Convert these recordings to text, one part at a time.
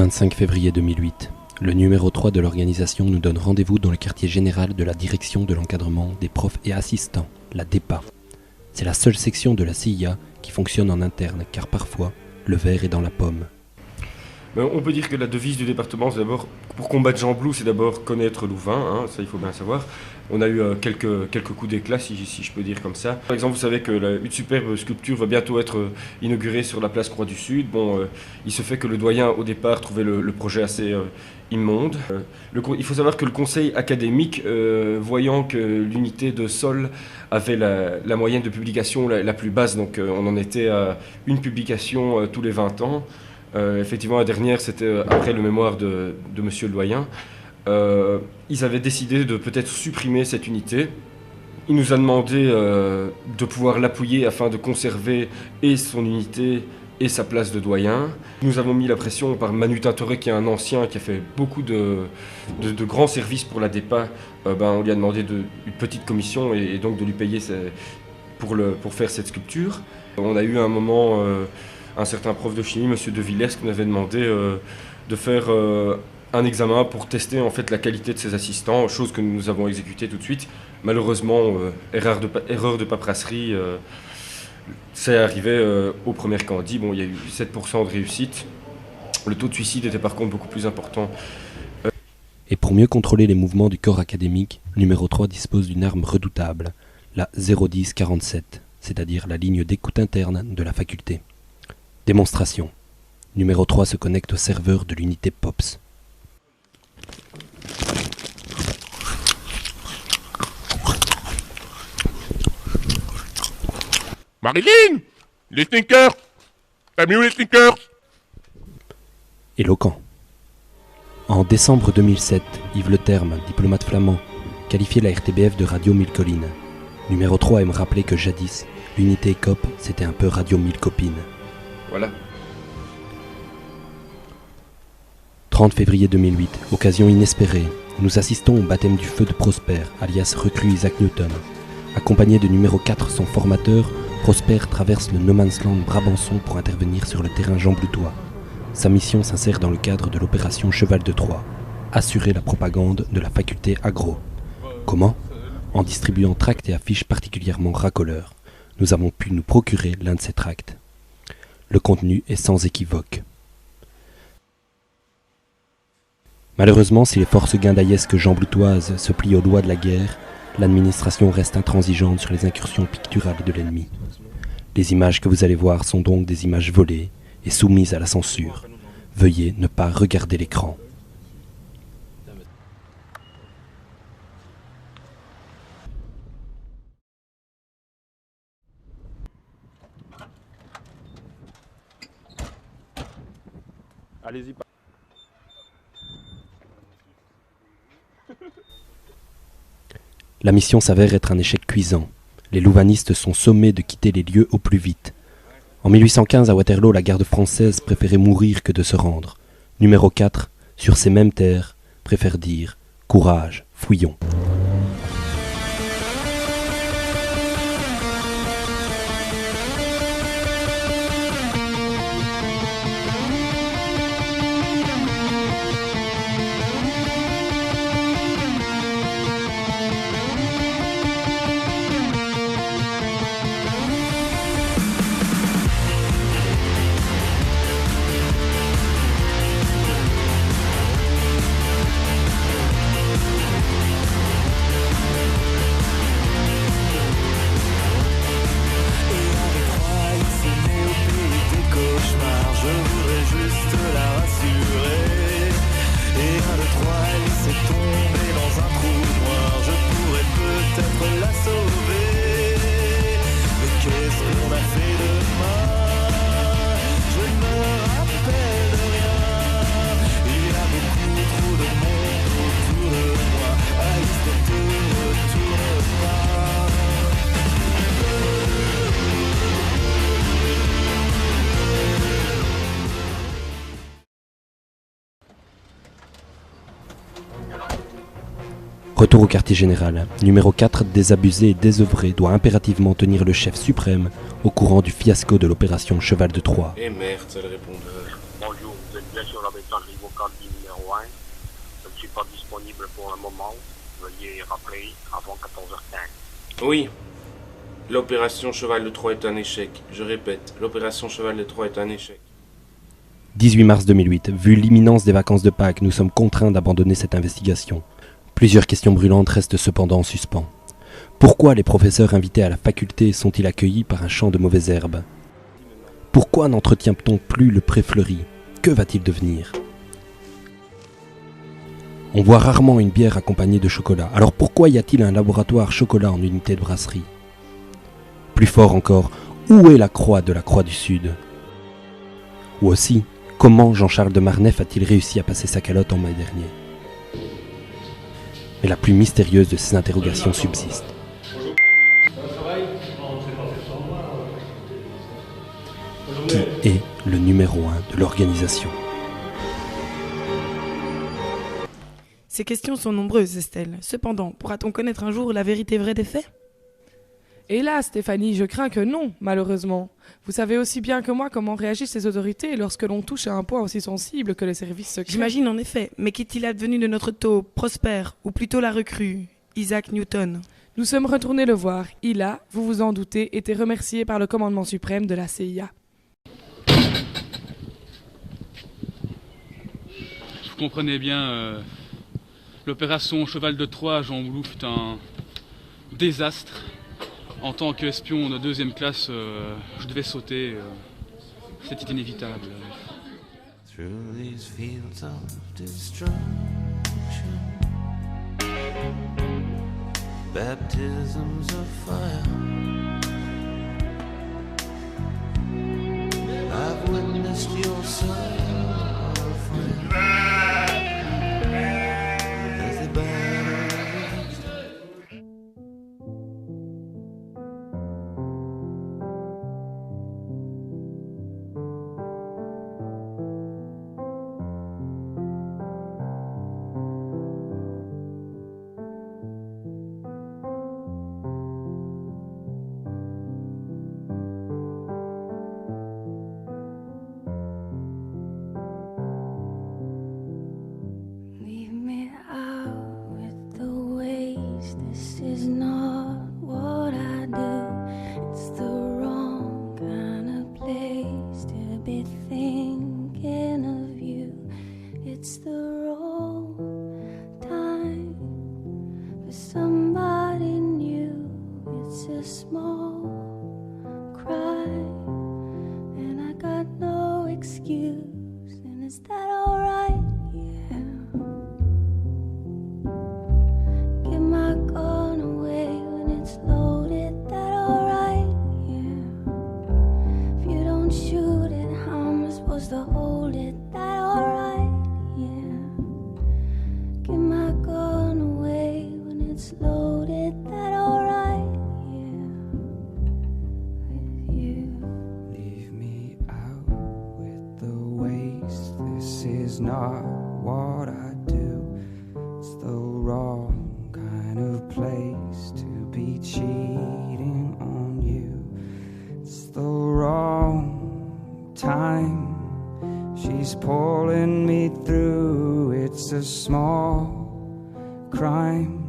25 février 2008. Le numéro 3 de l'organisation nous donne rendez-vous dans le quartier général de la direction de l'encadrement des profs et assistants, la DEPA. C'est la seule section de la CIA qui fonctionne en interne, car parfois, le verre est dans la pomme. On peut dire que la devise du département, c'est d'abord, pour combattre Jean Blou, c'est d'abord connaître Louvain, ça il faut bien savoir. On a eu quelques coups d'éclat, si je peux dire comme ça. Par exemple, vous savez que une superbe sculpture va bientôt être inaugurée sur la place Croix du Sud. Il se fait que le doyen, au départ, trouvait le projet assez immonde. Il faut savoir que le conseil académique, voyant que l'unité de sol avait la moyenne de publication la plus basse, donc on en était à une publication tous les 20 ans. Effectivement, la dernière, c'était après le mémoire de monsieur le doyen. Ils avaient décidé de peut-être supprimer cette unité. Il nous a demandé de pouvoir l'appuyer afin de conserver et son unité et sa place de doyen. Nous avons mis la pression par Manu Tintoret, qui est un ancien qui a fait beaucoup de grands services pour la DEPA. On lui a demandé une petite commission et donc de lui payer pour faire cette sculpture. On a eu à un moment un certain prof de chimie, M. De Villers, qui nous avait demandé de faire un examen pour tester en fait la qualité de ses assistants, chose que nous avons exécutée tout de suite. Malheureusement, erreur de paperasserie, c'est arrivé au premier candidat. Il y a eu 7% de réussite. Le taux de suicide était par contre beaucoup plus important. Et pour mieux contrôler les mouvements du corps académique, numéro 3 dispose d'une arme redoutable, la 01047, c'est-à-dire la ligne d'écoute interne de la faculté. Démonstration. Numéro 3 se connecte au serveur de l'unité POPS. Marilyn! Les sneakers! T'as mis où les sneakers? Éloquent. En décembre 2007, Yves Le Terme, diplomate flamand, qualifiait la RTBF de Radio Mille Collines. Numéro 3 aime rappeler que jadis, l'unité COP, c'était un peu Radio Mille Copines. Voilà. 30 février 2008, occasion inespérée. Nous assistons au baptême du feu de Prosper, alias recrue Isaac Newton. Accompagné de numéro 4, son formateur, Prosper traverse le No Man's Land Brabançon pour intervenir sur le terrain Jean Bloutois. Sa mission s'insère dans le cadre de l'opération Cheval de Troie, assurer la propagande de la faculté agro. Comment ? En distribuant tracts et affiches particulièrement racoleurs. Nous avons pu nous procurer l'un de ces tracts. Le contenu est sans équivoque. Malheureusement, si les forces guindaillesques jean-bloutoises se plient aux lois de la guerre, l'administration reste intransigeante sur les incursions picturales de l'ennemi. Les images que vous allez voir sont donc des images volées et soumises à la censure. Veuillez ne pas regarder l'écran. Allez-y. La mission s'avère être un échec cuisant. Les louvanistes sont sommés de quitter les lieux au plus vite. En 1815, à Waterloo, la garde française préférait mourir que de se rendre. Numéro 4, sur ces mêmes terres, préfère dire « Courage, fouillons ». Retour au quartier général. Numéro 4, désabusé et désœuvré, doit impérativement tenir le chef suprême au courant du fiasco de l'opération Cheval de Troie. Eh merde, c'est le répondeur. Bonjour, vous êtes bien sur la messagerie Candy numéro 1. Je ne suis pas disponible pour un moment. Veuillez rappeler avant 14h15. Oui. L'opération Cheval de Troie est un échec. Je répète, l'opération Cheval de Troie est un échec. 18 mars 2008. Vu l'imminence des vacances de Pâques, nous sommes contraints d'abandonner cette investigation. Plusieurs questions brûlantes restent cependant en suspens. Pourquoi les professeurs invités à la faculté sont-ils accueillis par un champ de mauvaises herbes? Pourquoi n'entretient-on plus le pré fleuri? Que va-t-il devenir? On voit rarement une bière accompagnée de chocolat. Alors pourquoi y a-t-il un laboratoire chocolat en unité de brasserie? Plus fort encore, où est la croix de la Croix du Sud? Ou aussi, comment Jean-Charles de Marneffe a-t-il réussi à passer sa calotte en mai dernier? Mais la plus mystérieuse de ces interrogations subsiste. Qui est le numéro 1 de l'organisation? Ces questions sont nombreuses, Estelle. Cependant, pourra-t-on connaître un jour la vérité vraie des faits? Hélas, Stéphanie, je crains que non, malheureusement. Vous savez aussi bien que moi comment réagissent les autorités lorsque l'on touche à un point aussi sensible que les services secrets. J'imagine en effet, mais qu'est-il advenu de notre taupe, Prosper, ou plutôt la recrue, Isaac Newton? Nous sommes retournés le voir. Il a, vous vous en doutez, été remercié par le commandement suprême de la CIA. Vous comprenez bien, l'opération Cheval de Troie à Jean Blou fut un désastre. En tant qu'espion de deuxième classe, je devais sauter. C'était inévitable. Through these fields of destruction, baptisms of fire, I've witnessed your suffering as the battle raged. Leave me out with the waste. This is not what I do. It's the wrong kind of place to be thinking of you. It's the wrong time for somebody new. It's a small crime, and I got no excuse. And is that alright? Give my gun away when it's loaded, that alright? Yeah. If you don't shoot it, how am I supposed to hold it? That alright? Yeah. Give my gun away when it's loaded, that alright? Yeah. With you. Leave me out with the waste. This is not what I do. It's the wrong kind of place to be cheating on you. It's the wrong time. She's pulling me through. It's a small crime,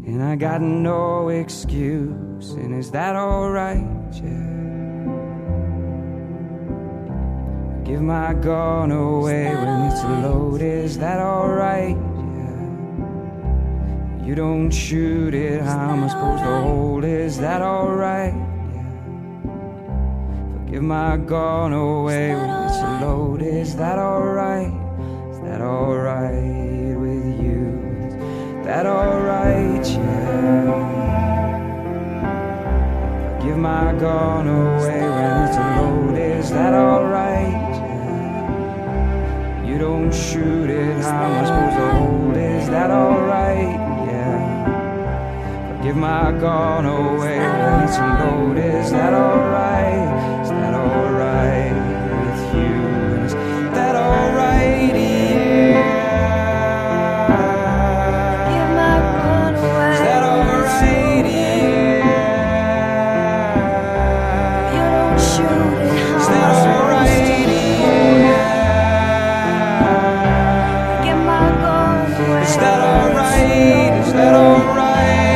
and I got no excuse. And is that alright? Yeah. Give my gun away when it's loaded. Is that alright? Yeah. You don't shoot it, how am I supposed to hold it? Is that alright? Yeah. Give my gun away when it's loaded. Is that alright? Is that alright with you? Is that alright? Yeah. Give my gun away when it's loaded. Is that alright? Yeah. You don't shoot it, how am I supposed to hold it? Is that alright? Yeah. Give my gun away when it's loaded. Is that alright? Is that alright with you? Is that alright? Yeah. Give my gun away. Is that alright? Yeah. You don't shoot it, how Is am I that supposed alright? to hold it? Yeah. Is that alright? Is that alright?